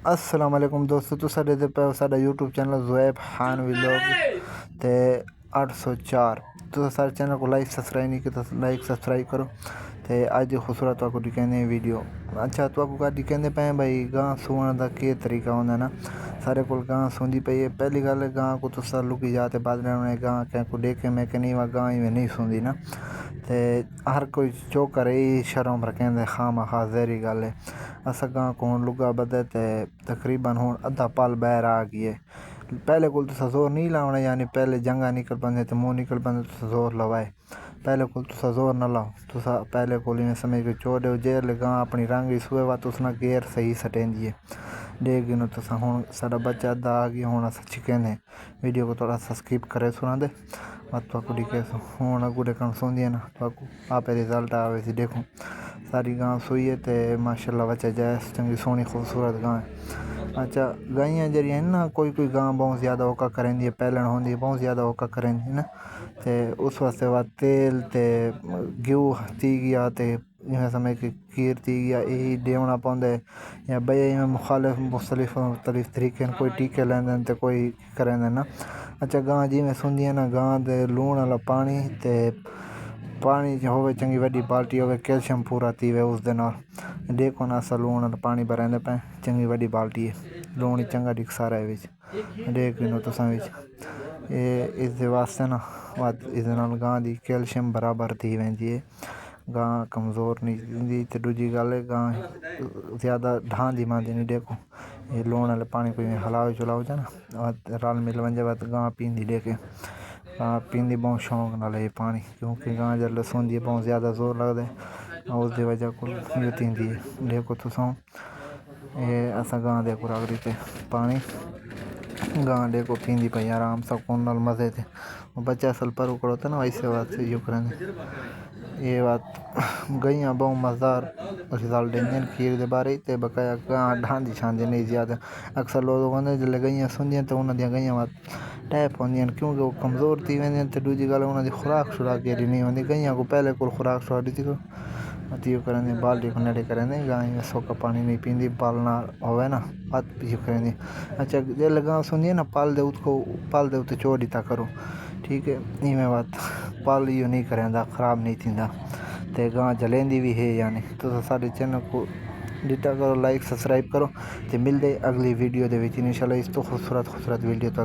अस्सलाम वालेकुम दोस्तों, तो साढ़े पे साढ़ा YouTube channel Zuaib Khan vlog ते 804। तो सारे चैनल को लाइक सब्सक्राइब नहीं किया तो लाइक सब्सक्राइब करो। तो अज की खूबसूरत आपको दिखाने वीडियो। अच्छा तो आपको दिखाते पे भाई गां सूण का के तरीका होंगे ना। सारे को गां सूंदी पई है। पहली गल गां को तो लुकी जाते बाद गां क्या को देखे मैं कि नहीं वह गां इवें नहीं सूंदी ना। तो हर कोई चो करे शर्म रखें खामा खा जहरी गल है। असा गां को हूँ लुगा बदे तकरीबन हूँ अद्धा पल बहर आ गई है। पहले को तो जोर नहीं लाना, यानी पहले जंगा निकल पाते तो मुँह निकल पाते तो जोर लवाए। पहले को तो जोर न लाओ तो पहले को समझ के चोड़े जेल गां अपनी रंग सूए वा तो उसना गेर सही सटेंदी है। देख गिनो तो हूँ साढ़ा बच्चा अद्धा आ गया। हूँ अस चिकेन वीडियो को थोड़ा सा स्किप करे सुना दे तो दिखे हूँ अगू देखा सूंदी है ना तो आप रिजल्ट आवे देखो। सारी गां सुई है तो माशाल्लाह बच्चा जाए चंगी सोहनी खूबसूरत गां है। अच्छा गाइयाँ जरिए ना कोई गां बहुत ज़्यादा ओका करेंदी है, पैलन होंगी बहुत ज़्यादा ओका करेंदी ना। तो उस वास्ते वह तेल तो घ्यू थी गया तो इवें समय कि खीर थी गया यही देवना पाँदा है। या बे इवें मुख्तलिफ तरीके कोई टीके लेंदे तो कोई करेंदे ना। अच्छा गां जिमें सूंदी है ना गां दे लूण वाला पानी तो पानी हो चंगी वड्डी बाल्टी हो कैल्शियम पूरा थी वे उस दे नाल। देखो ना असा लूण वाला पानी भरेंदे पे चंगी वड्डी बाल्टी है। लूण ही चंगा डिक सारा है विच देख गिनो तुसां विच इस दे वास्ते ना इस गां दी कैल्शियम बराबर थी वेंदी है। गां कमज़ोर नहीं थी। तो दूजी गल है गां ज़्यादा ढांदी मांदी नहीं। देखो ये लूण वाले पानी को हलाओ चलाओ जा ना रल मिल वंजे गां पींदी देखे। गां पींदी बहुत शौक नाल ये पानी, क्योंकि गां जल्द सोंदी बहुत ज़्यादा जोर लगता है उसकी वजह को यूँ थी है। देखो तुसां ये असा गां देखो रगड़ी ते पानी गां देखो पींदी पई आराम सुकून नाल मज़े थे। बच्चा असल पर उकड़ोते ना ऐसे बात से यूँ करेंगे। ये बात गईयाँ बहुत मज़ेदार रिजल्ट देंगे खीर के बारे तो बकाया गां ढांदी छांदी नहीं ज़्यादा। अक्सर लोग होंगे जिसले गईयाँ सूंदियाँ तो उन्होंने गईयाँ बात टैप होंदियां क्योंकि वो कमज़ोर थी वेंदियां। तो दूजी गल उन्होंने खुराक शुराक एडी नहीं होंदी। गईयाँ को पहले को खुराक शुराक दी को यूँ करेंगे बाल्टी को नेड़े करेंगे। गां में सोका पानी नहीं पींदी पालना होवे ना बात यूँ करेंगे। अच्छा जल्द गां सूंदी है ना पाल दे उसको पाल दे उते चोड़ी ता करो, ठीक है इवें बात पाल यूँ नहीं करेंदा ख़राब नहीं थींदा। तो गां जलेंदी भी है यानी। तो सारे चैनल को डिटा करो लाइक सब्सक्राइब करो। तो मिलते अगली वीडियो दे विच इंशाल्लाह इस तो खूबसूरत वीडियो तो